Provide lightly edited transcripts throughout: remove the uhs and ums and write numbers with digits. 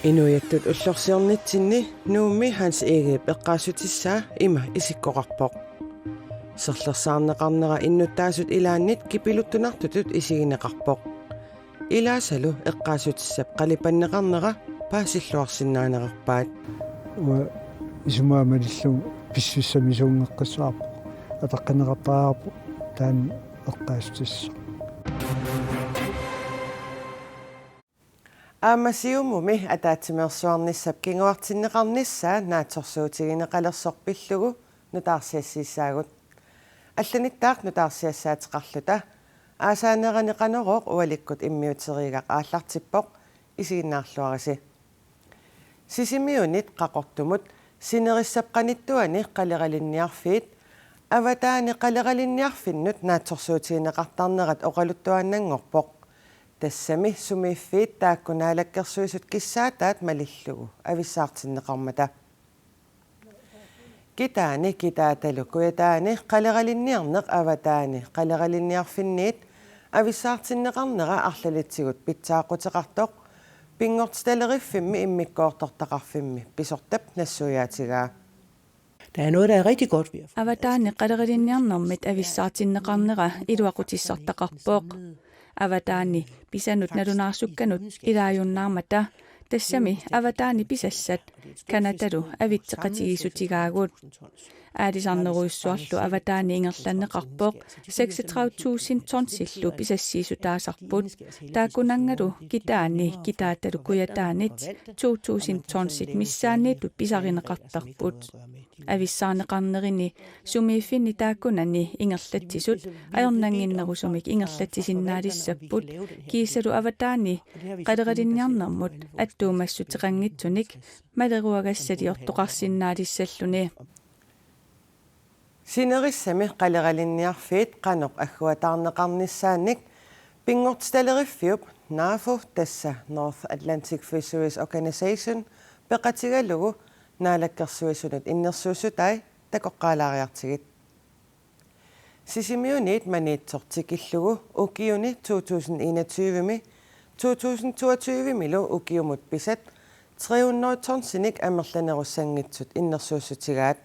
Inuiattut ullorsiornitsinni nuummi hans eege peqqaasutissaa ima isikkoqarpoq. Serlersaarneqarnera innuttaasut ilaannit kipiluttunartutut isigineqarpoq. Ilaasalu eqqaasutissap qalipanneqarnera paasilluarsinnaaneqarpaat. Isumaamалиллу писсуссамисууннеққиссаарпо атаққинеқартаарпо таан эққаастисса. Аамасиуммуми атаатсимерсуарниссап кингуартиннеқарнissaa наатсорсуутигинеқалерсорпиллугу нутаарсиассииссаагут алланиттаақ нутаарсиассаатеқарлута аасаанеранеқанероқ уаликкут иммиутеригақ ааллартиппоқ исигиннаарлуараси сисимиунит қақортумут синериссапқаниттуани қалералинниарфиит аватаани қалералинниарфиннут наатсорсуутигинеқартарнерат оқалуттуааннангорпоқ тассами сумииффиит тааккунаалаккерсуисут киссаатаат малиллугу ависсаартиннеқармата китаани китааталу куятаани қалералинниарнеқ аватаани қалералинниарфинниит ависсаартиннеқарнера арлалитсигут питсаақутеқартоқ пингортсталериффимми иммиккоортортақарфимми писортап нассуяатигаа. Der er noget, der er rigtig godt ved. Avataani qalerilinniarnermit avissaatinneqarnera iluaqutissartaqarpoq. Avataani pisanut nalunaarssukkanut ilaajunnaarmata tassami avataani pisassat kanatalu avitteqatigissutigaagut. Aadisarneruissuarlu avataani ingerlanneqarpoq 36.000 tonsillu pisassiisutaasarput taakkunangalu kitaani kitaatalu kuyataanit 2.000 tonsit missaanniitut pisarineqartarput. Avissaaneqarnerini sumiiffinni taakkunani ingerlatsisut ajornanginnerusumik ingerlatsisinnaalissapput kiissalu avataani qalerilinniarnermut attuumassutiqanngitsunik maleruagassatiortoqarsinnaalisalluni Sinerissami qaleralinniarfiit qanoq agguataarneqarnissaannik pingortstaleriffiup NAFO tassa North Atlantic Fisheries Organization peqatigalugu naalakkersuisunut innersuusutai takoqqaalaariartigit sisimiuniit maniitsortikillugu ukiuni 2021mi 2022 milu ukiumut pisat 300 tonsinik amerlanerussangitsut innersuusutigaat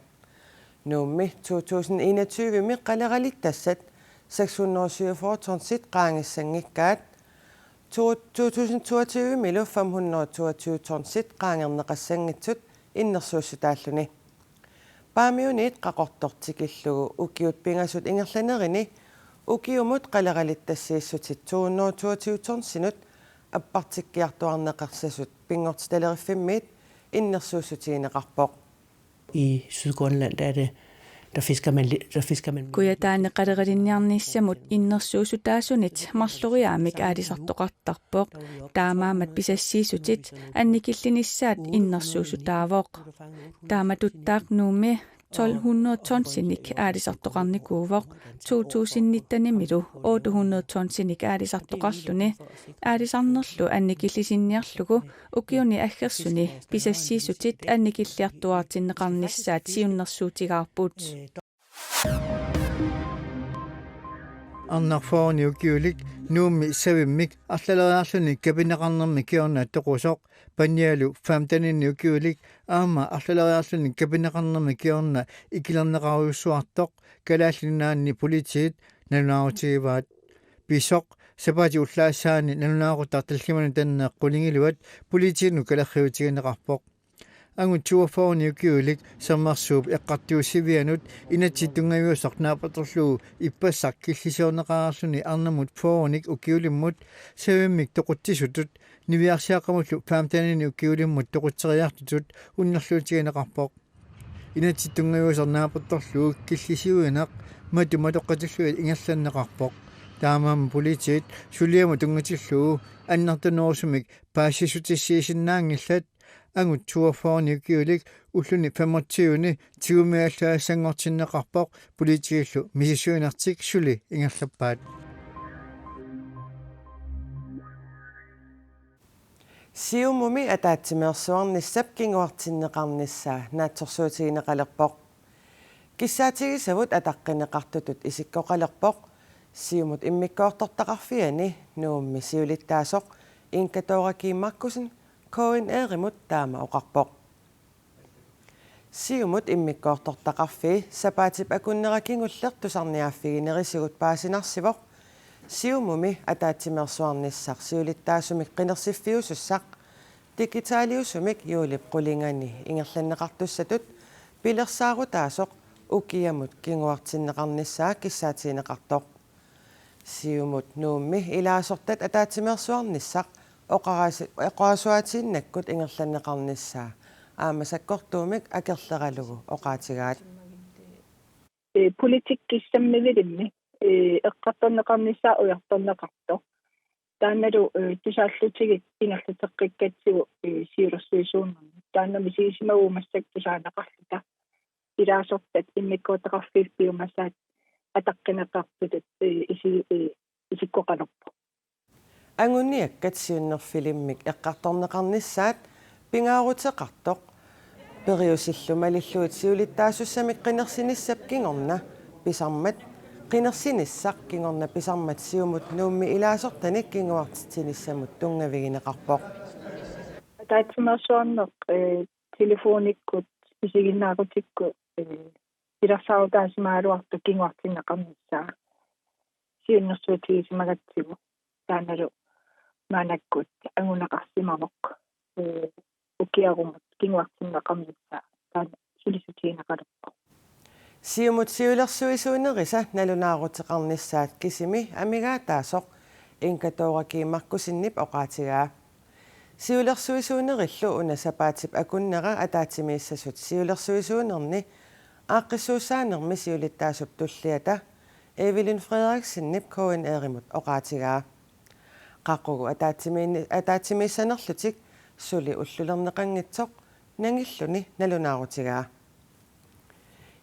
nuummi 2021mi qaleralittassat 647 tonsit qaangissangikkaat 2022 milu 522 tonsit qaangerneqassangitsut innersuussutaalluni paamiuniit qaqortortikillugu ukiut pingasut ingerlanerini ukiumut qaleralittassiissutit 222 tonsinut appartikkiartuarneqarsasut pingortstaleriffimmit innersuussutigineqarpoq. I Sydgrønland der fisker man kuyataani qalerilinniarnissamut innersuusutaasunit marluriaamik aalisartoqartarpoq taamaamat pisassiisutit annikillinissaat innersuusutaavoq taamatuttaaq nuumi 1200 tonsinik aalisartoqarnikuuvoq 2019 800 tonsinik aalisartoqarluni aalisarnerlu annikillisinniarlugu ukiuni aggersuni pisassiisutit annikilliartuartinneqarnissaat siunnersuutigaarput Arnarfoorni ukiulik nuummi savimmik arlaleriarluni kapineqarnermi kiorna toqusoq pannialu famtaninni ukiulik aama arlaleriarluni kapineqarnermi kiorna ikilerneqaruissuartoq kalaallinnaanni politiit nalunaarutigivaat pisoq sapati ullaassaani nalunaaquttartallimanu tanneqqulingiluat politiinnu kalerriutigineqarpoq angu tuafoorni ukiulik sammarsuup eqqartuussivianut inatsittungajuusarnaapatorluu ippassaq killisiorneqararluni arnamut foonik ukiulimmut savimmik toquttisutut niviarsiaqamullu faamtanini ukiulimmut toqutteriartutut unnerluutigineqarpoq inatsittungajuusarnaapatorluu killisiuinaq matumatoqqatulluit ingerlanneqarpoq taamaam politiit suliamu tungatilluu annartanuursumik paassisutissiisinnaangillat angut tuafoorni ukiulik ulluni 25ni tigumiallaassangortinneqarpoq politiillu misisuinartik suli ingerlappaat siumumi ataatsimersuarnissap kinguartinneqarnissaa naatsorsuutigineqalerpoq kissaatigisavut ataqqinneqartutut isikkoqalerpoq Siumut immikkoortortaqarfiani nuummi siulittaasoq inkatorakiimmakkusin koin erimut taama oqarpoq. Siumut immikkoortortaqarfi sapaatip akunnerakingullertusarniaaffiginerisigut paasinarsivoq siumumi ataatsimersuarnissaq siulittaasumik qinersiffiusussaq digitaaliusumik juulip qulingani ingerlanneqartussatut pilersaarutaasoq ukiamut kinguartinneqarnissaa kissaatiineqartoq. Siumut nuummi ilaasortat ataatsimersuarnissaq oqaasuatiinnakkut ingerlanneqarnissaa aamasakkortuumik akerleralugu oqaatigaat. Politikkissammivilimmi eqqartorneqarnissaa ujartorneqartoq таанналу тусааллутигит инерлутеққиккатсигу сиулерсуисууннэрни тааннами сигисимагу массак тусаанеқарлута илаасортат иммиккуутеқарфииппиумассаат атаққинеқарпутат исиккоқалерпо Ангуниаккат сиуннерфилиммик эққарторнеқарнissaат пингаарутеқартоқ периусиллумалиллуит сиулиттаассамик қинерсиниссап кингорна писармат qinersinissaq kingorna pisarmat siumut nuummi ilaasortanik kinguartitinissamut tungavigинеқарpoq таатсимерсуарнеқ телефониккут исигиннаагутикку илерсаарутаасимаалуарту кингуартиннеқарнissaa сиуннерсуутигисимагатсигу тааналу маанаккут ангунеқарсимавоқ укиарумут кингуартиннеқарнissaa таана сулисутигинеқалерпо Siumut siulersuisuunerisa nalunaaruteqarnissaat kisimi amigaataasoq inkatorakiimmakkusinnip oqaatigaa. Siulersuisuunerillu unasapaatip akunnera ataatimiissasut siulersuisuunerni aaqqissuussaanermi siulittaasup tulliata Evelyn Frederiksenip koin erimut oqaatigaa. Qaqugu ataatimiissanerlutik suli ullulerneqanngitsoq nangilluni nalunaarutigaa.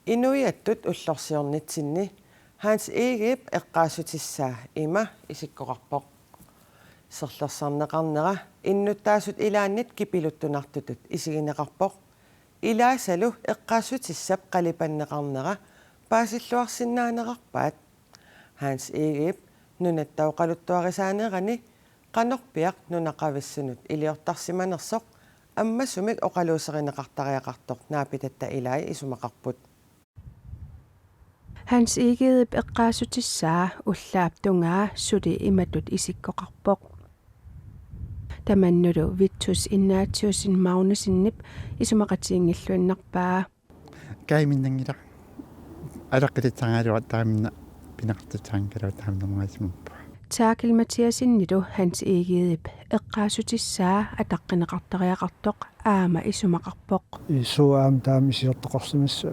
Inuiattut ullorsiornitsinni Hans Egip eqqaasutissaa ima isikkoqarpoq. Serlersarneqarnera innuttaasut ilaannit kipiluttunartutut isigineqarpoq. Ilaasalu eqqaasutissap qalipanneqarnera paasilluarsinnaaneqarpaat. Hans Egip nunattauqaluttuarisaanerani qanorpiaq nunaqavissunut iliortarsimanersoq ammasumik oqaluuserineqartariaqartoq naapitatta ilai isumaqarput. Hans Egip eqqaasutissaa ullaaptungaa suli imatut isikkoqarpoq. Tamannulu Vittus Ignatiusin Magnusinnip isumaqatiingilluannarpaa. Kaiminangila alaqqitatsangaluat taamina pinaqartatsaangaluat taamnermaasumuppa. Taakil Mathiasinnilu Hans Egip eqqaasutissaa ataqqinеqartariaqartoq aama isumaqarpoq. Isuaam taamisiortoqarsimassa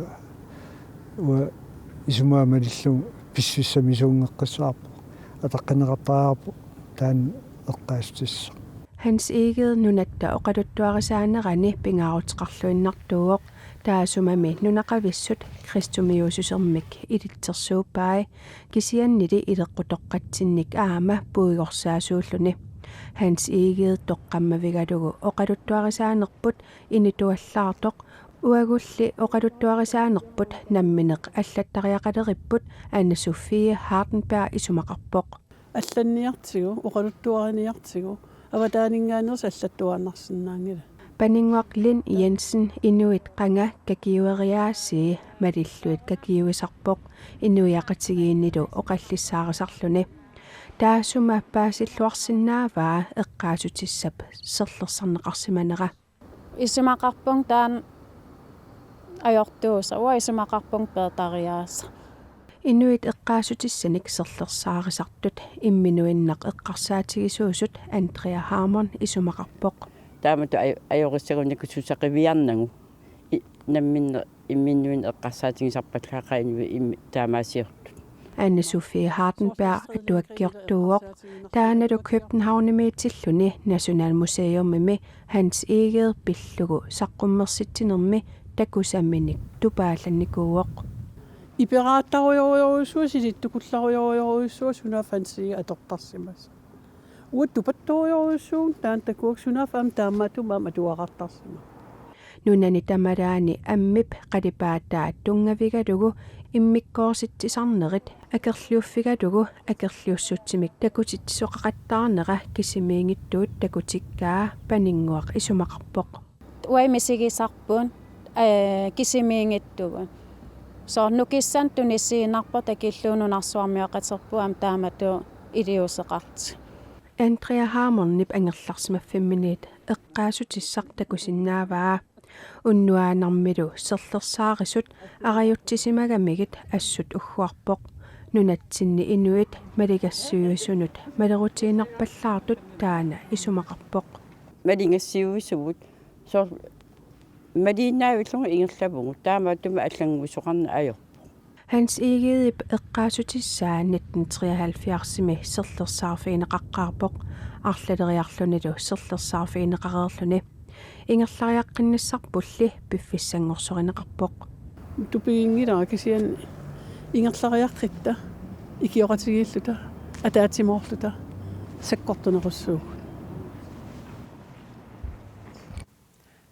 исумаамалиллу писсуссамисуунгеққиссаарпо атаққинеқартаарпо таан эққаастисса Hans Egil nunatta oqaluttuarisaanерани pingaaruteqarluinnartuuoq taasumami nunaqavissut Kristumiususermik ilitsersuuppai kisiannili ileqqutoqqatsinnik aama puigorsaasuulluni Hans Egil toqqammavigalugu oqaluttuarisaanerput inituallaartoq uagulli oqaluttuarisaanerput nammineq allattariaqaleripput Anne Sofie Hardenberg isumaqarpoq алланниартигу оқалуттуарниартигу аватаанингааnerс аллаттуарнарсинаангила Panningwaqlin Jensen Inuit qanga kakiueriaasii malilluit kakiuisarpoq inuiaqatigiinnilu oqallissaarisarluni taasuma paasilluarsinnaavaa eqqaasutissap serlersarneqarsimanera isumaqarpung taan ajortuusa wa isumaqarpung peetariaasa Inuit eqqaasutissanik serlersaarisartut imminuinnaq eqqarsaatigissuusut Andrea Harmon isumaqarpoq taamatu ajorissagunikussaqiviarnagu namminne imminuin eqqarsaatigisarpallaqainu taamaasiortut Anne Sofie Hardenberg atuakkiortuuoq taanalu Københavnimiitilluni Nationalmuseumimi Hans Egil pillugu saqqummersitsinermi takusamminik tupaallannikuuoq иперааттаруйоруйуссуусилиттукулларуйоруйуссуус унафансига аторторсимас уаттупаттуруйоруйуссуун таан такуаксунафаам таамаатумаама туақартарсима Nunani tamaraani ammip qadipaattaa tungavigatugu immikkoorsitisarnerit akerliuffigatugu akerliussutsimik takutitsoqaqattaarnera kisimiingittuut takutikkaa paninguaq isumaqarpoq. Uimisigisarpun kisimiingittugun. So nukissan tunisiinarpo takilluununarsuarmiaqaterpuam taamatu iliuseqarti. Andrea Harmonnip angerlarsmaffimminit eqqaasutissaq takusinnaavaa unnuaanarmilu serlersaarisut arajuttisimagamiggit assut ugguarpoq nunatsinni inuit maligassuyusunut malerutiinarpallaartut taana isumaqarpoq. Malingassiuisugut so maliinnaavillunga ingerlavugu taamatuma allangusoqarna ajo. Hans Egede eqqaasutissaa 1973 serlersaarfiineqaqqaarpoq arlateriarlunilu serlersaarfiineqareerluni ingerlariaqqinnassarpulli piffissangorsoриneqarpoq. Tupiingilaa kisian ingerlariaqqitta ikioqatigilluta ataatimoorluta sakkortunerussuu.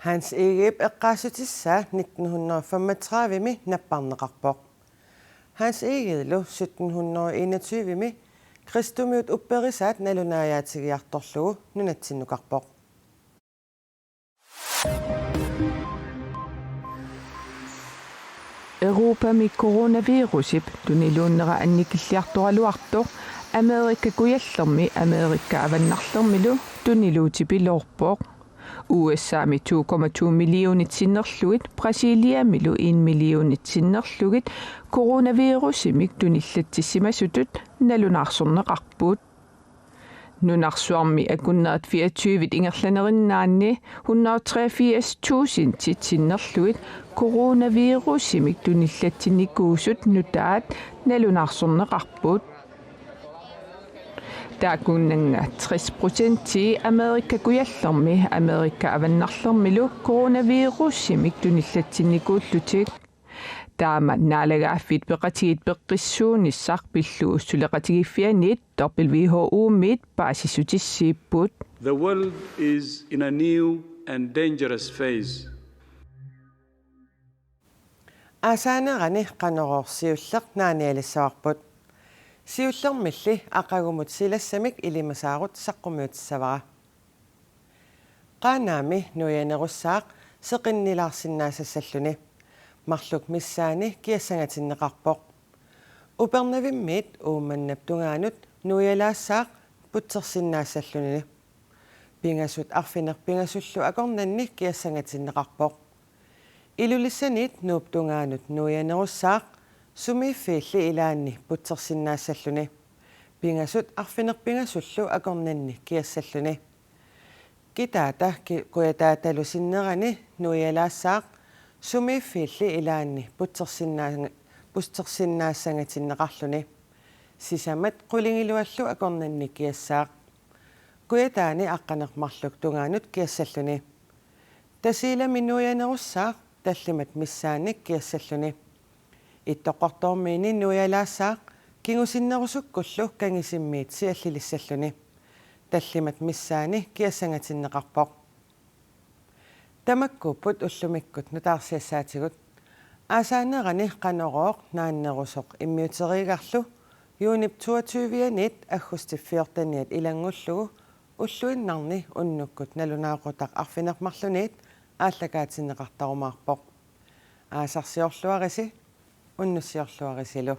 Hans Egede eqqaasutissaa 1935 napparneqarpoq. Hans Egede 1721 Kristumiut upperisaat nalunaajaatigiartorlugu nunatsinnuqarpoq. Europami coronavirusip tuniluunnera annikilliartoraluartoq Amerikka kuyallermi Amerikka avannarlermilu tuniluutipiloorpoq. USAmi 2,2 millionit sinnerlugit Brasiliamilu 1 millionit sinnerlugit coronavirusimik tunillattissimasutut nalunarsorneqarput. Nunarsuarmi akunnerat 24 ingerlanerinnaanni 183.000 tit sinnerlugit coronavirusimik tunillattinnikuusut nutaat nalunarsorneqarput. Taakunnanga 60% Amerikka kuyallermi Amerikka avannarlermilu coronavirusimik tunillattinnikuullutik. Taama naalagaaffit peqatigit peqqissuunissaq pillu ussuleqatigiffianit WHO-mit paasissutissiipput. The world is in a new and dangerous phase. Asaanerani qanororsiulleq naanialissaarput. Siullermilli aqagumut silassamik ilimasaarut saqqumuutissavara. Qaanaami nuyanerussaaq seqinnilaarsinnaasassalluni. Marluk missaani kiassangatinneqarpoq. Upernavimmiit uummannap tungaanut nuyalaassaaq putsersinnaassallunini. Pingasut arfinerpingasullu akornanni kiassangatinneqarpoq. Ilulissaniit nuup tungaanut nuyanerussaaq sumiiffiilli ilaanni putsersinnaassalluni. Pingasut arfinerpingasullu akornanni kiassalluni. Kitaata kuyataatalusinnerani nuyalaassaaq sumiiffiilli ilaanni putsersinnaassangatinnaqarluni. Sisamat qulingiluallu akornanni kiassaaq. Kuyataani aqqanermarluk tungaanut kiassalluni. Tasiilami nuyanerussaaq tallimat missaannik kiassalluni. Ittoqortormiini nuyalaassaaq kingusinnerusukkullu kangisimmiit siallilissalluni. Tallimat missaani kiassangatinneqarpoq. Tamakkuupput ullumikkut nutaarsiassaatigut. Asaanerani qanorooq naannerusoq immiuteriigarlu yuunip 22-ianit aggustifiortaniat ilangullugu ulluinnarni unnukkut nalunaaqutaq arfinermarluniit ааллакаатиннеқартаруmaarpoq аасарсиорлуарisi уннуссиорлуарисилу